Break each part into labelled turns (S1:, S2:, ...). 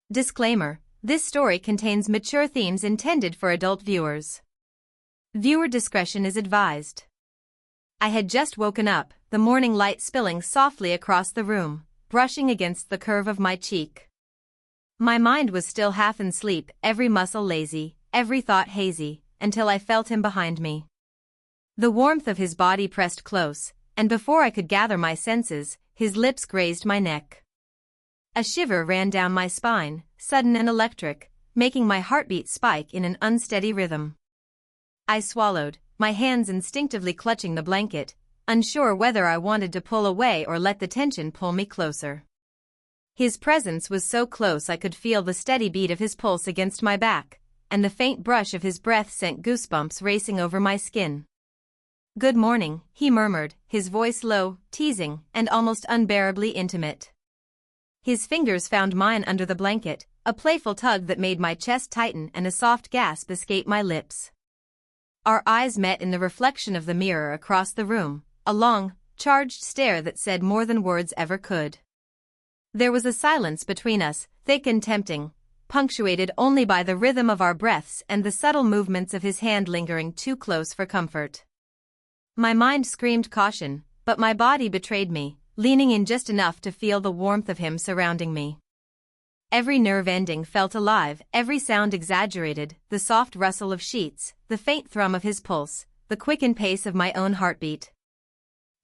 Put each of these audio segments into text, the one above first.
S1: Disclaimer: this story contains mature themes intended for adult viewers. Viewer discretion is advised. I had just woken up, the morning light spilling softly across the room, brushing against the curve of my cheek. My mind was still half in sleep, every muscle lazy, every thought hazy, until I felt him behind me. The warmth of his body pressed close, and before I could gather my senses, his lips grazed my neck. A shiver ran down my spine, sudden and electric, making my heartbeat spike in an unsteady rhythm. I swallowed, my hands instinctively clutching the blanket, unsure whether I wanted to pull away or let the tension pull me closer. His presence was so close I could feel the steady beat of his pulse against my back, and the faint brush of his breath sent goosebumps racing over my skin. "Good morning," he murmured, his voice low, teasing, and almost unbearably intimate. His fingers found mine under the blanket, a playful tug that made my chest tighten and a soft gasp escape my lips. Our eyes met in the reflection of the mirror across the room, a long, charged stare that said more than words ever could. There was a silence between us, thick and tempting, punctuated only by the rhythm of our breaths and the subtle movements of his hand lingering too close for comfort. My mind screamed caution, but my body betrayed me, leaning in just enough to feel the warmth of him surrounding me. Every nerve ending felt alive, every sound exaggerated, the soft rustle of sheets, the faint thrum of his pulse, the quickened pace of my own heartbeat.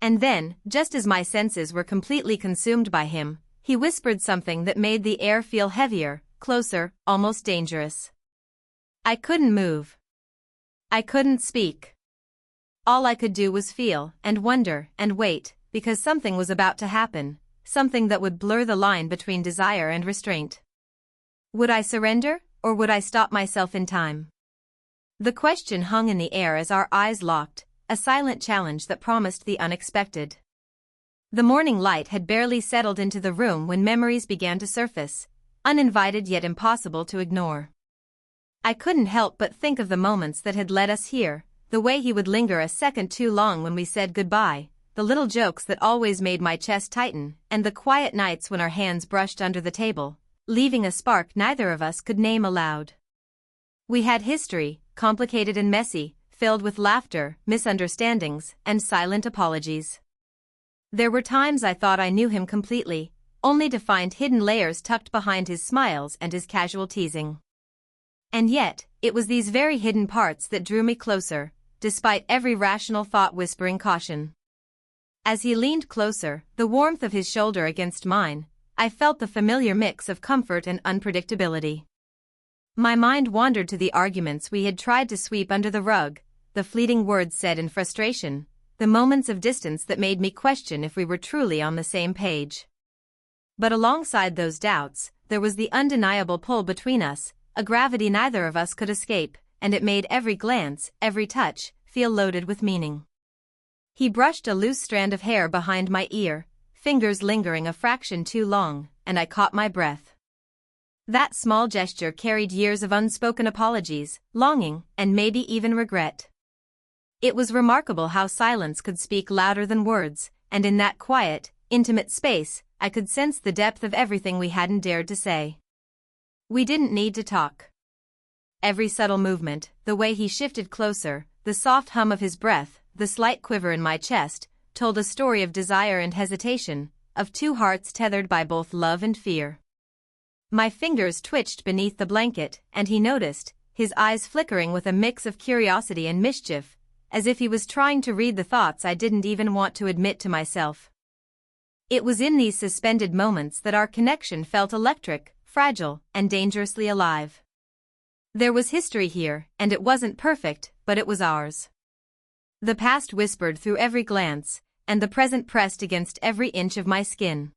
S1: And then, just as my senses were completely consumed by him, he whispered something that made the air feel heavier, closer, almost dangerous. I couldn't move. I couldn't speak. All I could do was feel, and wonder, and wait, because something was about to happen, something that would blur the line between desire and restraint. Would I surrender, or would I stop myself in time? The question hung in the air as our eyes locked, a silent challenge that promised the unexpected. The morning light had barely settled into the room when memories began to surface, uninvited yet impossible to ignore. I couldn't help but think of the moments that had led us here, the way he would linger a second too long when we said goodbye, the little jokes that always made my chest tighten, and the quiet nights when our hands brushed under the table, leaving a spark neither of us could name aloud. We had history, complicated and messy, filled with laughter, misunderstandings, and silent apologies. There were times I thought I knew him completely, only to find hidden layers tucked behind his smiles and his casual teasing. And yet, it was these very hidden parts that drew me closer, despite every rational thought whispering caution. As he leaned closer, the warmth of his shoulder against mine, I felt the familiar mix of comfort and unpredictability. My mind wandered to the arguments we had tried to sweep under the rug, the fleeting words said in frustration, the moments of distance that made me question if we were truly on the same page. But alongside those doubts, there was the undeniable pull between us, a gravity neither of us could escape, and it made every glance, every touch, feel loaded with meaning. He brushed a loose strand of hair behind my ear, fingers lingering a fraction too long, and I caught my breath. That small gesture carried years of unspoken apologies, longing, and maybe even regret. It was remarkable how silence could speak louder than words, and in that quiet, intimate space, I could sense the depth of everything we hadn't dared to say. We didn't need to talk. Every subtle movement, the way he shifted closer, the soft hum of his breath, the slight quiver in my chest, told a story of desire and hesitation, of two hearts tethered by both love and fear. My fingers twitched beneath the blanket, and he noticed, his eyes flickering with a mix of curiosity and mischief, as if he was trying to read the thoughts I didn't even want to admit to myself. It was in these suspended moments that our connection felt electric, fragile, and dangerously alive. There was history here, and it wasn't perfect, but it was ours. The past whispered through every glance, and the present pressed against every inch of my skin.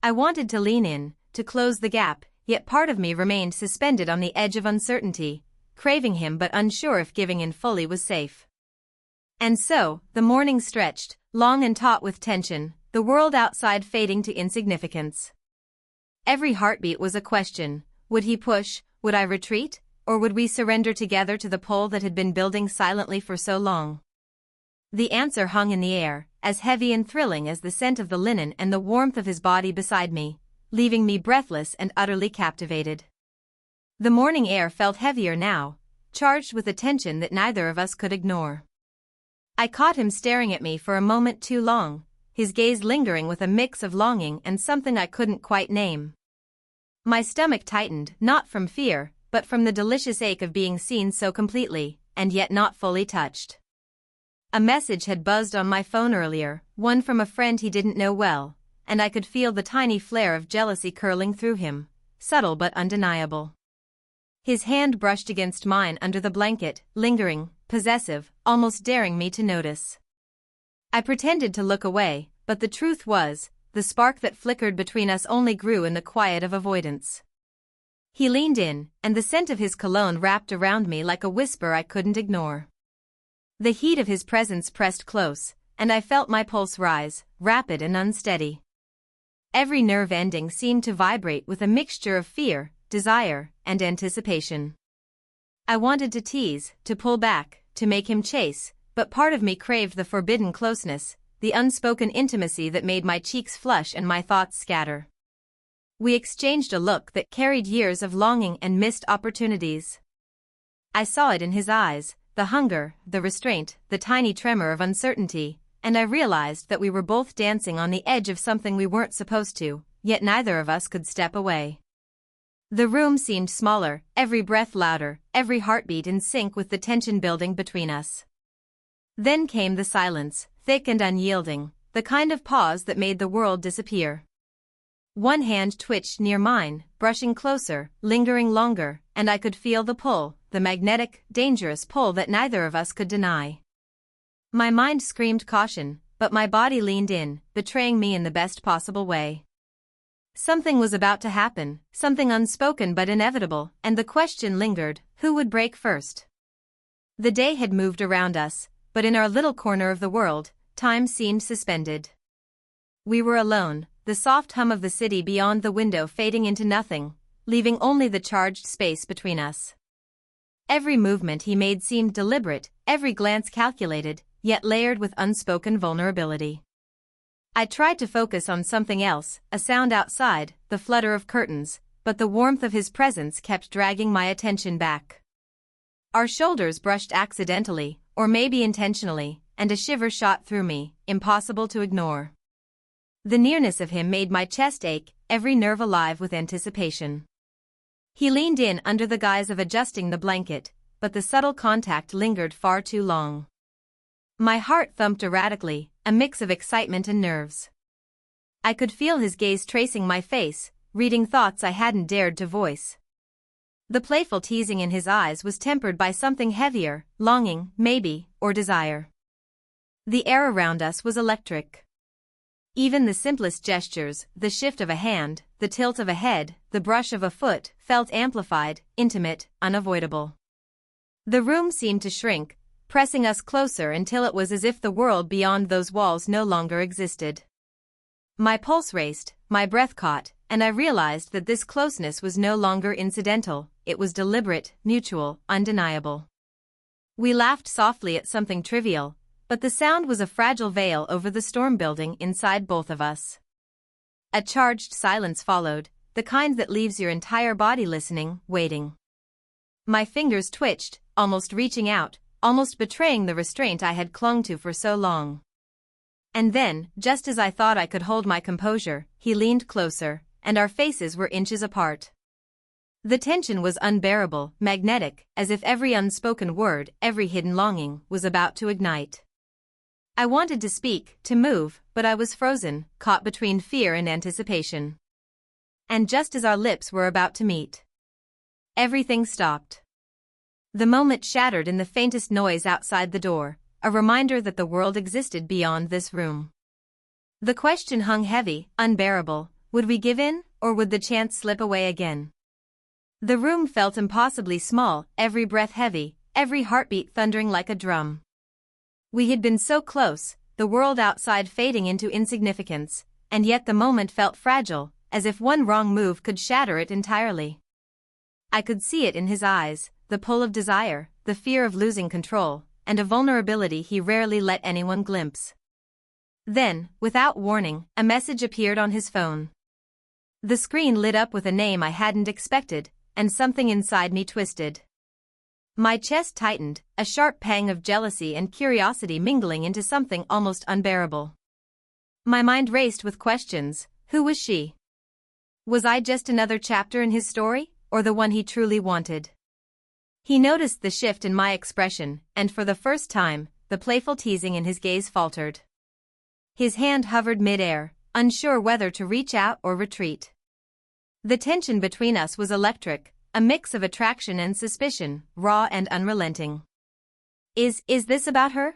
S1: I wanted to lean in, to close the gap, yet part of me remained suspended on the edge of uncertainty, craving him but unsure if giving in fully was safe. And so, the morning stretched, long and taut with tension, the world outside fading to insignificance. Every heartbeat was a question: would he push, would I retreat, or would we surrender together to the pull that had been building silently for so long? The answer hung in the air, as heavy and thrilling as the scent of the linen and the warmth of his body beside me, leaving me breathless and utterly captivated. The morning air felt heavier now, charged with a tension that neither of us could ignore. I caught him staring at me for a moment too long, his gaze lingering with a mix of longing and something I couldn't quite name. My stomach tightened, not from fear, but from the delicious ache of being seen so completely, and yet not fully touched. A message had buzzed on my phone earlier, one from a friend he didn't know well, and I could feel the tiny flare of jealousy curling through him, subtle but undeniable. His hand brushed against mine under the blanket, lingering, possessive, almost daring me to notice. I pretended to look away, but the truth was, the spark that flickered between us only grew in the quiet of avoidance. He leaned in, and the scent of his cologne wrapped around me like a whisper I couldn't ignore. The heat of his presence pressed close, and I felt my pulse rise, rapid and unsteady. Every nerve ending seemed to vibrate with a mixture of fear, desire, and anticipation. I wanted to tease, to pull back, to make him chase, but part of me craved the forbidden closeness, the unspoken intimacy that made my cheeks flush and my thoughts scatter. We exchanged a look that carried years of longing and missed opportunities. I saw it in his eyes, the hunger, the restraint, the tiny tremor of uncertainty, and I realized that we were both dancing on the edge of something we weren't supposed to, yet neither of us could step away. The room seemed smaller, every breath louder, every heartbeat in sync with the tension building between us. Then came the silence, thick and unyielding, the kind of pause that made the world disappear. One hand twitched near mine, brushing closer, lingering longer, and I could feel the pull, the magnetic, dangerous pull that neither of us could deny. My mind screamed caution, but my body leaned in, betraying me in the best possible way. Something was about to happen, something unspoken but inevitable, and the question lingered, who would break first? The day had moved around us, but in our little corner of the world, time seemed suspended. We were alone, the soft hum of the city beyond the window fading into nothing, leaving only the charged space between us. Every movement he made seemed deliberate, every glance calculated, yet layered with unspoken vulnerability. I tried to focus on something else, a sound outside, the flutter of curtains, but the warmth of his presence kept dragging my attention back. Our shoulders brushed accidentally, or maybe intentionally, and a shiver shot through me, impossible to ignore. The nearness of him made my chest ache, every nerve alive with anticipation. He leaned in under the guise of adjusting the blanket, but the subtle contact lingered far too long. My heart thumped erratically, a mix of excitement and nerves. I could feel his gaze tracing my face, reading thoughts I hadn't dared to voice. The playful teasing in his eyes was tempered by something heavier, longing, maybe, or desire. The air around us was electric. Even the simplest gestures, the shift of a hand, the tilt of a head, the brush of a foot, felt amplified, intimate, unavoidable. The room seemed to shrink, pressing us closer until it was as if the world beyond those walls no longer existed. My pulse raced, my breath caught, and I realized that this closeness was no longer incidental, it was deliberate, mutual, undeniable. We laughed softly at something trivial, but the sound was a fragile veil over the storm building inside both of us. A charged silence followed, the kind that leaves your entire body listening, waiting. My fingers twitched, almost reaching out, almost betraying the restraint I had clung to for so long. And then, just as I thought I could hold my composure, he leaned closer, and our faces were inches apart. The tension was unbearable, magnetic, as if every unspoken word, every hidden longing, was about to ignite. I wanted to speak, to move, but I was frozen, caught between fear and anticipation. And just as our lips were about to meet, everything stopped. The moment shattered in the faintest noise outside the door, a reminder that the world existed beyond this room. The question hung heavy, unbearable, would we give in, or would the chance slip away again? The room felt impossibly small, every breath heavy, every heartbeat thundering like a drum. We had been so close, the world outside fading into insignificance, and yet the moment felt fragile, as if one wrong move could shatter it entirely. I could see it in his eyes, the pull of desire, the fear of losing control, and a vulnerability he rarely let anyone glimpse. Then, without warning, a message appeared on his phone. The screen lit up with a name I hadn't expected, and something inside me twisted. My chest tightened, a sharp pang of jealousy and curiosity mingling into something almost unbearable. My mind raced with questions. Who was she? Was I just another chapter in his story, or the one he truly wanted? He noticed the shift in my expression, and for the first time, the playful teasing in his gaze faltered. His hand hovered mid-air, unsure whether to reach out or retreat. The tension between us was electric, a mix of attraction and suspicion, raw and unrelenting. Is this about her?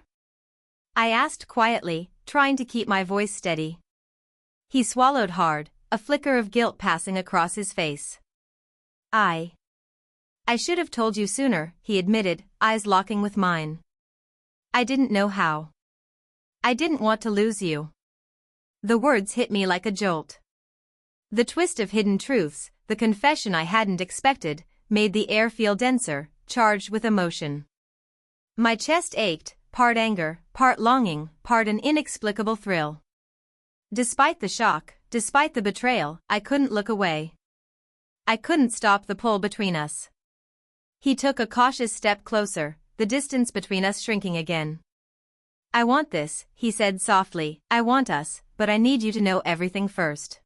S1: I asked quietly, trying to keep my voice steady. He swallowed hard, a flicker of guilt passing across his face. I should have told you sooner, he admitted, eyes locking with mine. I didn't know how. I didn't want to lose you. The words hit me like a jolt. The twist of hidden truths, the confession I hadn't expected, made the air feel denser, charged with emotion. My chest ached, part anger, part longing, part an inexplicable thrill. Despite the shock, despite the betrayal, I couldn't look away. I couldn't stop the pull between us. He took a cautious step closer, the distance between us shrinking again. I want this, he said softly, I want us, but I need you to know everything first.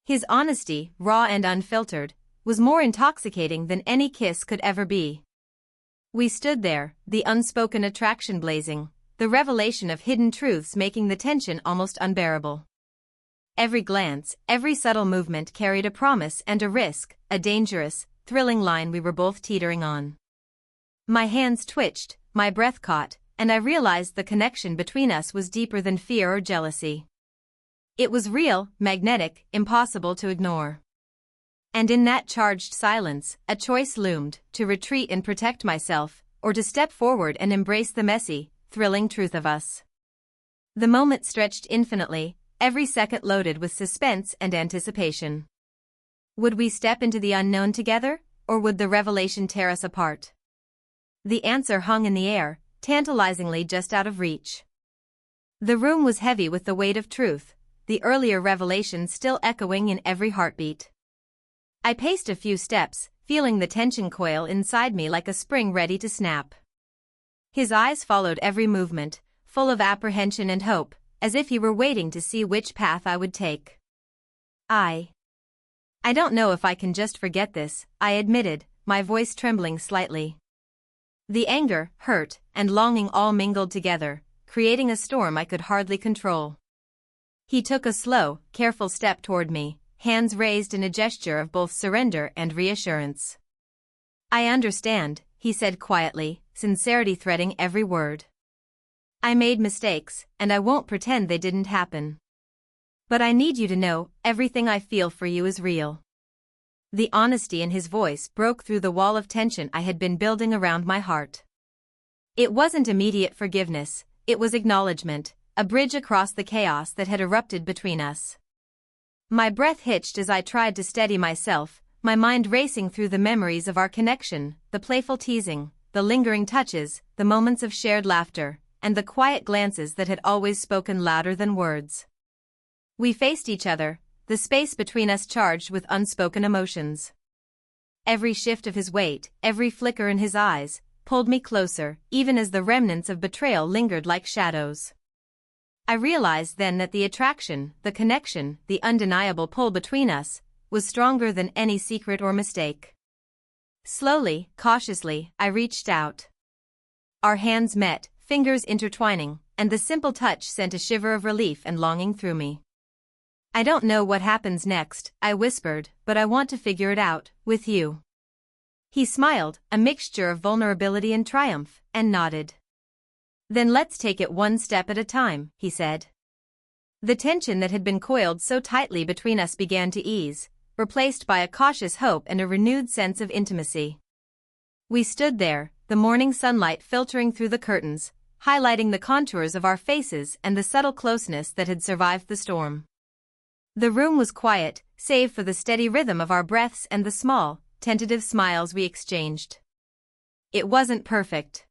S1: His honesty, raw and unfiltered, was more intoxicating than any kiss could ever be. We stood there, the unspoken attraction blazing, the revelation of hidden truths making the tension almost unbearable. Every glance, every subtle movement carried a promise and a risk, a dangerous, thrilling line we were both teetering on. My hands twitched, my breath caught, and I realized the connection between us was deeper than fear or jealousy. It was real, magnetic, impossible to ignore. And in that charged silence, a choice loomed, to retreat and protect myself, or to step forward and embrace the messy, thrilling truth of us. The moment stretched infinitely, every second loaded with suspense and anticipation. Would we step into the unknown together, or would the revelation tear us apart? The answer hung in the air, tantalizingly just out of reach. The room was heavy with the weight of truth, the earlier revelation still echoing in every heartbeat. I paced a few steps, feeling the tension coil inside me like a spring ready to snap. His eyes followed every movement, full of apprehension and hope, as if he were waiting to see which path I would take. I don't know if I can just forget this, I admitted, my voice trembling slightly. The anger, hurt, and longing all mingled together, creating a storm I could hardly control. He took a slow, careful step toward me, hands raised in a gesture of both surrender and reassurance. I understand, he said quietly, sincerity threading every word. I made mistakes, and I won't pretend they didn't happen. But I need you to know, everything I feel for you is real. The honesty in his voice broke through the wall of tension I had been building around my heart. It wasn't immediate forgiveness, it was acknowledgement, a bridge across the chaos that had erupted between us. My breath hitched as I tried to steady myself, my mind racing through the memories of our connection, the playful teasing, the lingering touches, the moments of shared laughter, and the quiet glances that had always spoken louder than words. We faced each other, the space between us charged with unspoken emotions. Every shift of his weight, every flicker in his eyes, pulled me closer, even as the remnants of betrayal lingered like shadows. I realized then that the attraction, the connection, the undeniable pull between us, was stronger than any secret or mistake. Slowly, cautiously, I reached out. Our hands met, fingers intertwining, and the simple touch sent a shiver of relief and longing through me. I don't know what happens next, I whispered, but I want to figure it out, with you. He smiled, a mixture of vulnerability and triumph, and nodded. Then let's take it one step at a time, he said. The tension that had been coiled so tightly between us began to ease, replaced by a cautious hope and a renewed sense of intimacy. We stood there, the morning sunlight filtering through the curtains, highlighting the contours of our faces and the subtle closeness that had survived the storm. The room was quiet, save for the steady rhythm of our breaths and the small, tentative smiles we exchanged. It wasn't perfect.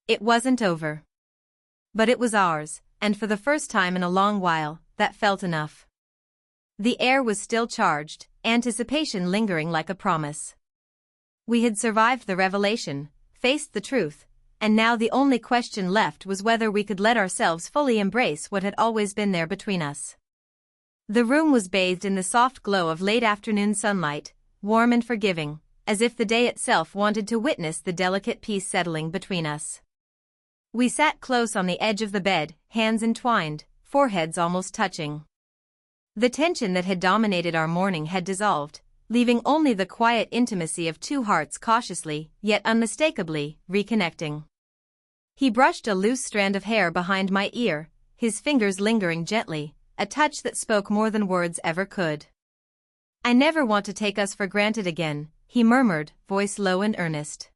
S1: It wasn't over. But it was ours, and for the first time in a long while, that felt enough. The air was still charged, anticipation lingering like a promise. We had survived the revelation, faced the truth, and now the only question left was whether we could let ourselves fully embrace what had always been there between us. The room was bathed in the soft glow of late afternoon sunlight, warm and forgiving, as if the day itself wanted to witness the delicate peace settling between us. We sat close on the edge of the bed, hands entwined, foreheads almost touching. The tension that had dominated our morning had dissolved, leaving only the quiet intimacy of two hearts cautiously, yet unmistakably, reconnecting. He brushed a loose strand of hair behind my ear, his fingers lingering gently, a touch that spoke more than words ever could. "I never want to take us for granted again," he murmured, voice low and earnest.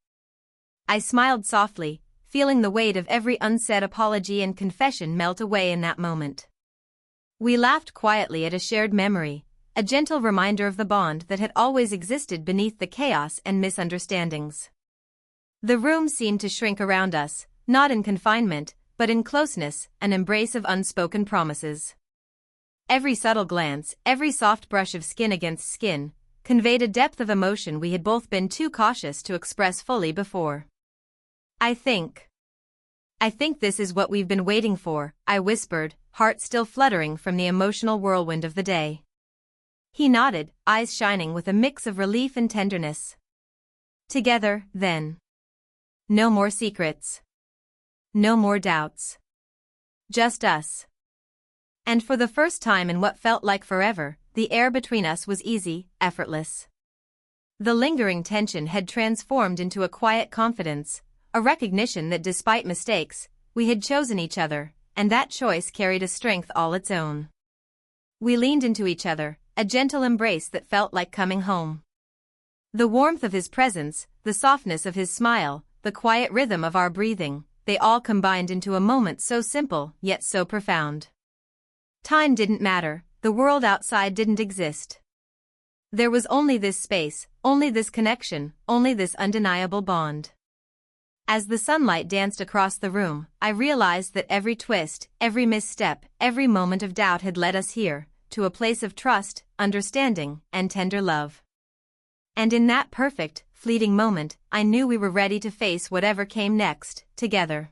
S1: I smiled softly, feeling the weight of every unsaid apology and confession melt away in that moment. We laughed quietly at a shared memory, a gentle reminder of the bond that had always existed beneath the chaos and misunderstandings. The room seemed to shrink around us, not in confinement, but in closeness, an embrace of unspoken promises. Every subtle glance, every soft brush of skin against skin, conveyed a depth of emotion we had both been too cautious to express fully before. I think this is what we've been waiting for," I whispered, heart still fluttering from the emotional whirlwind of the day. He nodded, eyes shining with a mix of relief and tenderness. "Together, then. No more secrets. No more doubts. Just us." And for the first time in what felt like forever, the air between us was easy, effortless. The lingering tension had transformed into a quiet confidence, a recognition that despite mistakes, we had chosen each other, and that choice carried a strength all its own. We leaned into each other, a gentle embrace that felt like coming home. The warmth of his presence, the softness of his smile, the quiet rhythm of our breathing, they all combined into a moment so simple yet so profound. Time didn't matter, the world outside didn't exist. There was only this space, only this connection, only this undeniable bond. As the sunlight danced across the room, I realized that every twist, every misstep, every moment of doubt had led us here, to a place of trust, understanding, and tender love. And in that perfect, fleeting moment, I knew we were ready to face whatever came next, together.